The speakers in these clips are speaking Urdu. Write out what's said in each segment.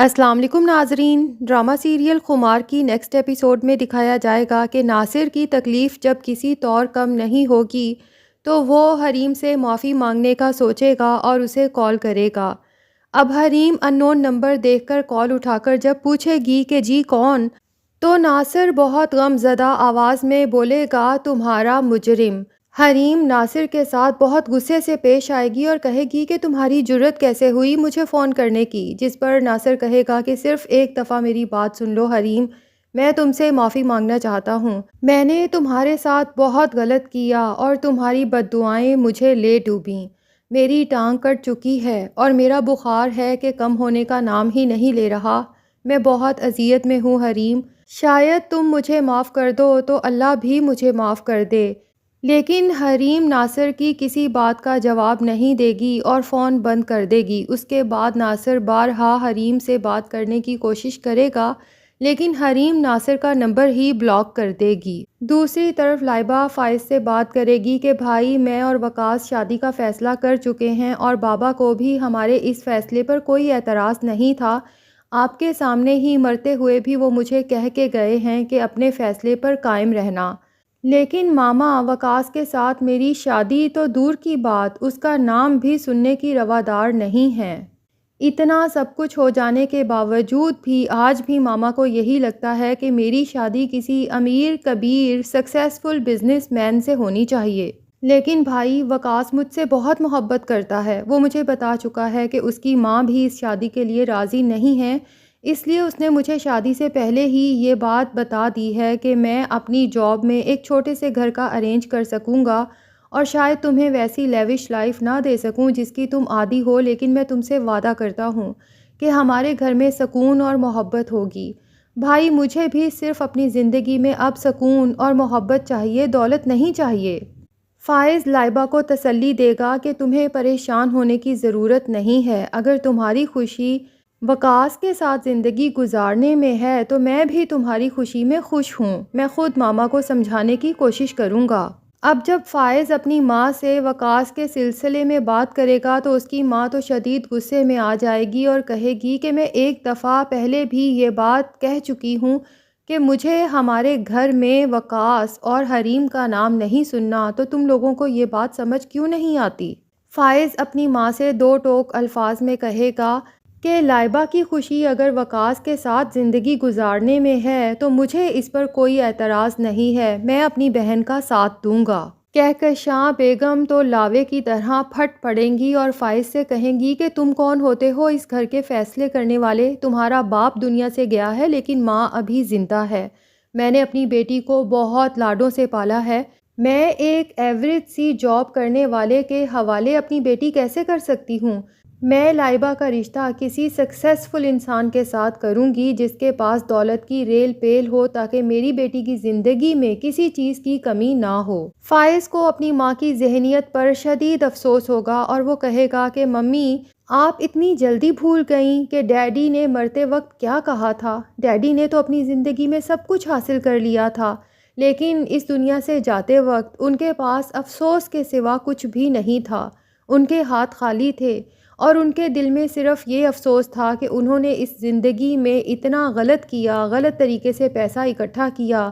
السلام علیکم ناظرین، ڈرامہ سیریل خمار کی نیکسٹ ایپیسوڈ میں دکھایا جائے گا کہ ناصر کی تکلیف جب کسی طور کم نہیں ہوگی تو وہ حریم سے معافی مانگنے کا سوچے گا اور اسے کال کرے گا۔ اب حریم ان نون نمبر دیکھ کر کال اٹھا کر جب پوچھے گی کہ جی کون، تو ناصر بہت غم زدہ آواز میں بولے گا تمہارا مجرم۔ حریم ناصر کے ساتھ بہت غصے سے پیش آئے گی اور کہے گی کہ تمہاری جرت کیسے ہوئی مجھے فون کرنے کی، جس پر ناصر کہے گا کہ صرف ایک دفعہ میری بات سن لو حریم، میں تم سے معافی مانگنا چاہتا ہوں۔ میں نے تمہارے ساتھ بہت غلط کیا اور تمہاری بددعائیں مجھے لے ڈوبیں۔ میری ٹانگ کٹ چکی ہے اور میرا بخار ہے کہ کم ہونے کا نام ہی نہیں لے رہا۔ میں بہت اذیت میں ہوں حریم، شاید تم مجھے معاف کر دو تو اللہ بھی مجھے معاف کر دے۔ لیکن حریم ناصر کی کسی بات کا جواب نہیں دے گی اور فون بند کر دے گی۔ اس کے بعد ناصر بارہا حریم سے بات کرنے کی کوشش کرے گا لیکن حریم ناصر کا نمبر ہی بلاک کر دے گی۔ دوسری طرف لائبہ فائز سے بات کرے گی کہ بھائی میں اور وقاص شادی کا فیصلہ کر چکے ہیں اور بابا کو بھی ہمارے اس فیصلے پر کوئی اعتراض نہیں تھا۔ آپ کے سامنے ہی مرتے ہوئے بھی وہ مجھے کہہ کے گئے ہیں کہ اپنے فیصلے پر قائم رہنا۔ لیکن ماما وقاص کے ساتھ میری شادی تو دور کی بات، اس کا نام بھی سننے کی روادار نہیں ہے۔ اتنا سب کچھ ہو جانے کے باوجود بھی آج بھی ماما کو یہی لگتا ہے کہ میری شادی کسی امیر کبیر سکسیسفل بزنس مین سے ہونی چاہیے۔ لیکن بھائی وقاص مجھ سے بہت محبت کرتا ہے، وہ مجھے بتا چکا ہے کہ اس کی ماں بھی اس شادی کے لیے راضی نہیں ہے، اس لیے اس نے مجھے شادی سے پہلے ہی یہ بات بتا دی ہے کہ میں اپنی جاب میں ایک چھوٹے سے گھر کا ارینج کر سکوں گا اور شاید تمہیں ویسی لیوش لائف نہ دے سکوں جس کی تم عادی ہو، لیکن میں تم سے وعدہ کرتا ہوں کہ ہمارے گھر میں سکون اور محبت ہوگی۔ بھائی مجھے بھی صرف اپنی زندگی میں اب سکون اور محبت چاہیے، دولت نہیں چاہیے۔ فائز لائبہ کو تسلی دے گا کہ تمہیں پریشان ہونے کی ضرورت نہیں ہے، اگر تمہاری خوشی وقاص کے ساتھ زندگی گزارنے میں ہے تو میں بھی تمہاری خوشی میں خوش ہوں، میں خود ماما کو سمجھانے کی کوشش کروں گا۔ اب جب فائز اپنی ماں سے وقاص کے سلسلے میں بات کرے گا تو اس کی ماں تو شدید غصے میں آ جائے گی اور کہے گی کہ میں ایک دفعہ پہلے بھی یہ بات کہہ چکی ہوں کہ مجھے ہمارے گھر میں وقاص اور حریم کا نام نہیں سننا، تو تم لوگوں کو یہ بات سمجھ کیوں نہیں آتی؟ فائز اپنی ماں سے دو ٹوک الفاظ میں کہے گا کہ لائبہ کی خوشی اگر وقاص کے ساتھ زندگی گزارنے میں ہے تو مجھے اس پر کوئی اعتراض نہیں ہے، میں اپنی بہن کا ساتھ دوں گا۔ کہکشاں بیگم تو لاوے کی طرح پھٹ پڑیں گی اور فائز سے کہیں گی کہ تم کون ہوتے ہو اس گھر کے فیصلے کرنے والے؟ تمہارا باپ دنیا سے گیا ہے لیکن ماں ابھی زندہ ہے۔ میں نے اپنی بیٹی کو بہت لاڈوں سے پالا ہے، میں ایک ایوریج سی جاب کرنے والے کے حوالے اپنی بیٹی کیسے کر سکتی ہوں؟ میں لائبہ کا رشتہ کسی سکسیسفل انسان کے ساتھ کروں گی جس کے پاس دولت کی ریل پیل ہو تاکہ میری بیٹی کی زندگی میں کسی چیز کی کمی نہ ہو۔ فائز کو اپنی ماں کی ذہنیت پر شدید افسوس ہوگا اور وہ کہے گا کہ ممی آپ اتنی جلدی بھول گئیں کہ ڈیڈی نے مرتے وقت کیا کہا تھا۔ ڈیڈی نے تو اپنی زندگی میں سب کچھ حاصل کر لیا تھا لیکن اس دنیا سے جاتے وقت ان کے پاس افسوس کے سوا کچھ بھی نہیں تھا، ان کے ہاتھ خالی تھے اور ان کے دل میں صرف یہ افسوس تھا کہ انہوں نے اس زندگی میں اتنا غلط کیا، غلط طریقے سے پیسہ اکٹھا کیا،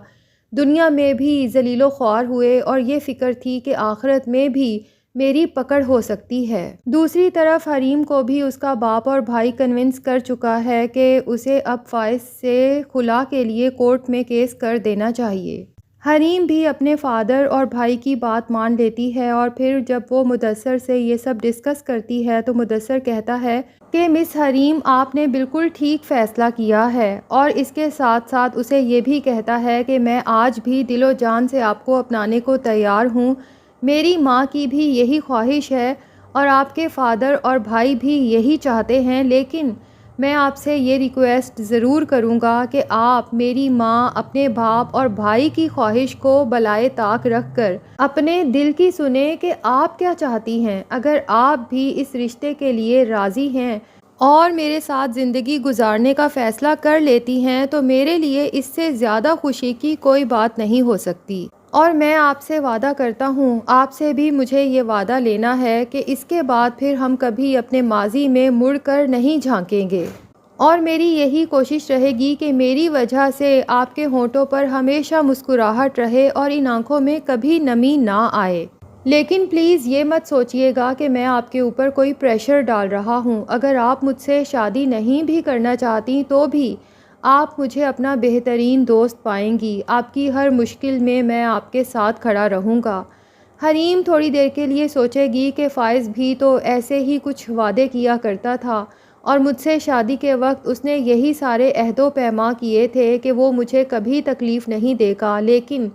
دنیا میں بھی ذلیل و خوار ہوئے اور یہ فکر تھی کہ آخرت میں بھی میری پکڑ ہو سکتی ہے۔ دوسری طرف حریم کو بھی اس کا باپ اور بھائی کنونس کر چکا ہے کہ اسے اب فائز سے خلا کے لیے کورٹ میں کیس کر دینا چاہیے۔ حریم بھی اپنے فادر اور بھائی کی بات مان لیتی ہے اور پھر جب وہ مدثر سے یہ سب ڈسکس کرتی ہے تو مدثر کہتا ہے کہ مس حریم آپ نے بالکل ٹھیک فیصلہ کیا ہے، اور اس کے ساتھ ساتھ اسے یہ بھی کہتا ہے کہ میں آج بھی دل و جان سے آپ کو اپنانے کو تیار ہوں، میری ماں کی بھی یہی خواہش ہے اور آپ کے فادر اور بھائی بھی یہی چاہتے ہیں، لیکن میں آپ سے یہ ریکویسٹ ضرور کروں گا کہ آپ میری ماں، اپنے باپ اور بھائی کی خواہش کو بالائے طاق رکھ کر اپنے دل کی سنیں کہ آپ کیا چاہتی ہیں۔ اگر آپ بھی اس رشتے کے لیے راضی ہیں اور میرے ساتھ زندگی گزارنے کا فیصلہ کر لیتی ہیں تو میرے لیے اس سے زیادہ خوشی کی کوئی بات نہیں ہو سکتی، اور میں آپ سے وعدہ کرتا ہوں، آپ سے بھی مجھے یہ وعدہ لینا ہے کہ اس کے بعد پھر ہم کبھی اپنے ماضی میں مڑ کر نہیں جھانکیں گے اور میری یہی کوشش رہے گی کہ میری وجہ سے آپ کے ہونٹوں پر ہمیشہ مسکراہٹ رہے اور ان آنکھوں میں کبھی نمی نہ آئے۔ لیکن پلیز یہ مت سوچئے گا کہ میں آپ کے اوپر کوئی پریشر ڈال رہا ہوں۔ اگر آپ مجھ سے شادی نہیں بھی کرنا چاہتی تو بھی آپ مجھے اپنا بہترین دوست پائیں گی۔ آپ کی ہر مشکل میں آپ کے ساتھ کھڑا رہوں گا۔ حریم تھوڑی دیر کے لیے سوچے گی کہ فائز بھی تو ایسے ہی کچھ وعدے کیا کرتا تھا اور مجھ سے شادی کے وقت اس نے یہی سارے عہد و پیما کیے تھے کہ وہ مجھے کبھی تکلیف نہیں دے گا، لیکن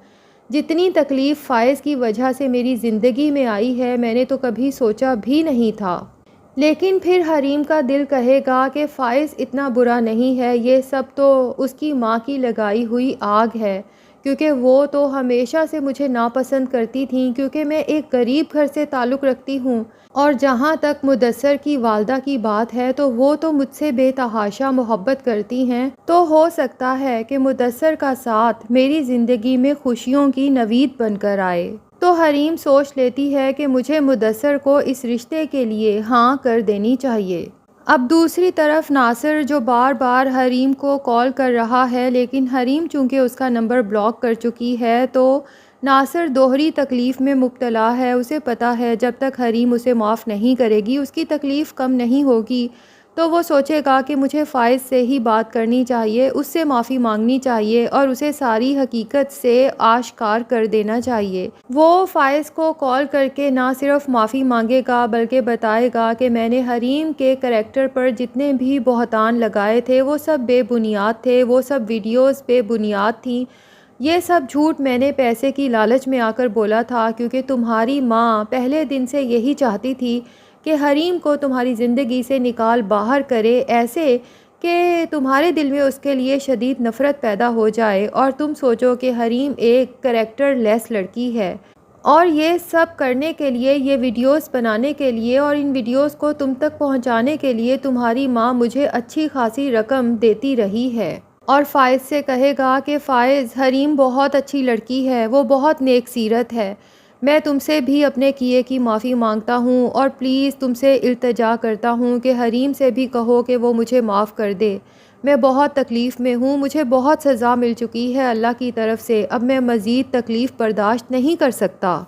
جتنی تکلیف فائز کی وجہ سے میری زندگی میں آئی ہے میں نے تو کبھی سوچا بھی نہیں تھا۔ لیکن پھر حریم کا دل کہے گا کہ فائز اتنا برا نہیں ہے، یہ سب تو اس کی ماں کی لگائی ہوئی آگ ہے، کیونکہ وہ تو ہمیشہ سے مجھے ناپسند کرتی تھیں کیونکہ میں ایک غریب گھر سے تعلق رکھتی ہوں، اور جہاں تک مدثر کی والدہ کی بات ہے تو وہ تو مجھ سے بے تحاشا محبت کرتی ہیں، تو ہو سکتا ہے کہ مدثر کا ساتھ میری زندگی میں خوشیوں کی نوید بن کر آئے۔ تو حریم سوچ لیتی ہے کہ مجھے مدثر کو اس رشتے کے لیے ہاں کر دینی چاہیے۔ اب دوسری طرف ناصر جو بار بار حریم کو کال کر رہا ہے، لیکن حریم چونکہ اس کا نمبر بلاک کر چکی ہے تو ناصر دوہری تکلیف میں مبتلا ہے۔ اسے پتہ ہے جب تک حریم اسے معاف نہیں کرے گی اس کی تکلیف کم نہیں ہوگی، تو وہ سوچے گا کہ مجھے فائز سے ہی بات کرنی چاہیے، اس سے معافی مانگنی چاہیے اور اسے ساری حقیقت سے آشکار کر دینا چاہیے۔ وہ فائز کو کال کر کے نہ صرف معافی مانگے گا بلکہ بتائے گا کہ میں نے حریم کے کریکٹر پر جتنے بھی بہتان لگائے تھے وہ سب بے بنیاد تھے، وہ سب ویڈیوز بے بنیاد تھیں، یہ سب جھوٹ میں نے پیسے کی لالچ میں آ کر بولا تھا، کیونکہ تمہاری ماں پہلے دن سے یہی چاہتی تھی کہ حریم کو تمہاری زندگی سے نکال باہر کرے، ایسے کہ تمہارے دل میں اس کے لیے شدید نفرت پیدا ہو جائے اور تم سوچو کہ حریم ایک کریکٹر لیس لڑکی ہے۔ اور یہ سب کرنے کے لیے، یہ ویڈیوز بنانے کے لیے اور ان ویڈیوز کو تم تک پہنچانے کے لیے تمہاری ماں مجھے اچھی خاصی رقم دیتی رہی ہے۔ اور فائز سے کہے گا کہ فائز، حریم بہت اچھی لڑکی ہے، وہ بہت نیک سیرت ہے، میں تم سے بھی اپنے کیے کی معافی مانگتا ہوں اور پلیز تم سے التجا کرتا ہوں کہ حریم سے بھی کہو کہ وہ مجھے معاف کر دے۔ میں بہت تکلیف میں ہوں، مجھے بہت سزا مل چکی ہے اللہ کی طرف سے، اب میں مزید تکلیف برداشت نہیں کر سکتا۔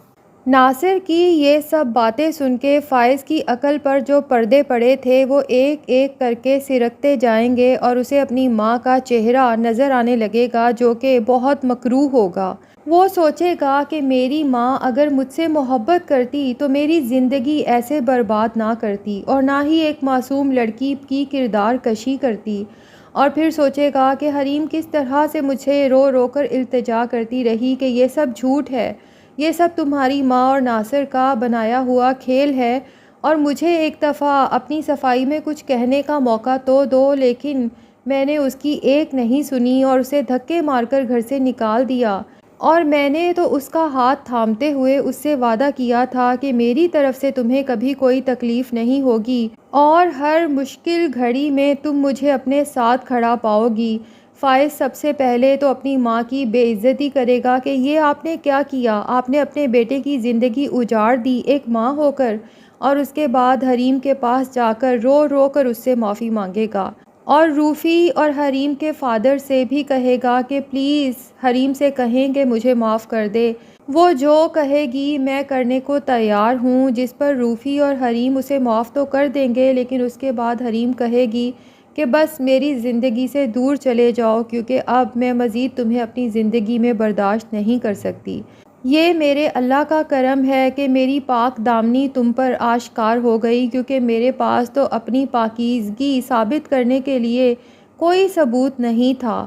ناصر کی یہ سب باتیں سن کے فائز کی عقل پر جو پردے پڑے تھے وہ ایک ایک کر کے سرکتے جائیں گے اور اسے اپنی ماں کا چہرہ نظر آنے لگے گا جو کہ بہت مکروہ ہوگا۔ وہ سوچے گا کہ میری ماں اگر مجھ سے محبت کرتی تو میری زندگی ایسے برباد نہ کرتی اور نہ ہی ایک معصوم لڑکی کی کردار کشی کرتی، اور پھر سوچے گا کہ حریم کس طرح سے مجھے رو رو کر التجا کرتی رہی کہ یہ سب جھوٹ ہے، یہ سب تمہاری ماں اور ناصر کا بنایا ہوا کھیل ہے، اور مجھے ایک دفعہ اپنی صفائی میں کچھ کہنے کا موقع تو دو، لیکن میں نے اس کی ایک نہیں سنی اور اسے دھکے مار کر گھر سے نکال دیا، اور میں نے تو اس کا ہاتھ تھامتے ہوئے اس سے وعدہ کیا تھا کہ میری طرف سے تمہیں کبھی کوئی تکلیف نہیں ہوگی اور ہر مشکل گھڑی میں تم مجھے اپنے ساتھ کھڑا پاؤ گی۔ فائز سب سے پہلے تو اپنی ماں کی بے عزتی کرے گا کہ یہ آپ نے کیا کیا، آپ نے اپنے بیٹے کی زندگی اجاڑ دی ایک ماں ہو کر، اور اس کے بعد حریم کے پاس جا کر رو رو کر اس سے معافی مانگے گا، اور روفی اور حریم کے فادر سے بھی کہے گا کہ پلیز حریم سے کہیں کہ مجھے معاف کر دے، وہ جو کہے گی میں کرنے کو تیار ہوں، جس پر روفی اور حریم اسے معاف تو کر دیں گے، لیکن اس کے بعد حریم کہے گی کہ بس میری زندگی سے دور چلے جاؤ کیونکہ اب میں مزید تمہیں اپنی زندگی میں برداشت نہیں کر سکتی۔ یہ میرے اللہ کا کرم ہے کہ میری پاک دامنی تم پر آشکار ہو گئی، کیونکہ میرے پاس تو اپنی پاکیزگی ثابت کرنے کے لیے کوئی ثبوت نہیں تھا۔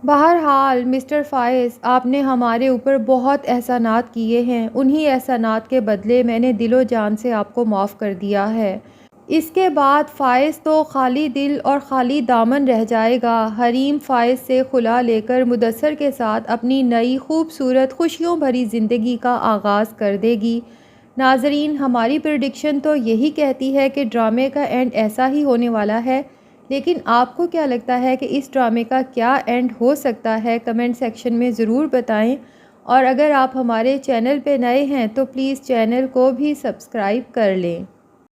بہرحال مسٹر فائز، آپ نے ہمارے اوپر بہت احسانات کیے ہیں، انہی احسانات کے بدلے میں نے دل و جان سے آپ کو معاف کر دیا ہے۔ اس کے بعد فائز تو خالی دل اور خالی دامن رہ جائے گا۔ حریم فائز سے خلا لے کر مدثر کے ساتھ اپنی نئی خوبصورت خوشیوں بھری زندگی کا آغاز کر دے گی۔ ناظرین، ہماری پریڈکشن تو یہی کہتی ہے کہ ڈرامے کا اینڈ ایسا ہی ہونے والا ہے، لیکن آپ کو کیا لگتا ہے کہ اس ڈرامے کا کیا اینڈ ہو سکتا ہے؟ کمنٹ سیکشن میں ضرور بتائیں، اور اگر آپ ہمارے چینل پہ نئے ہیں تو پلیز چینل کو بھی سبسکرائب کر لیں۔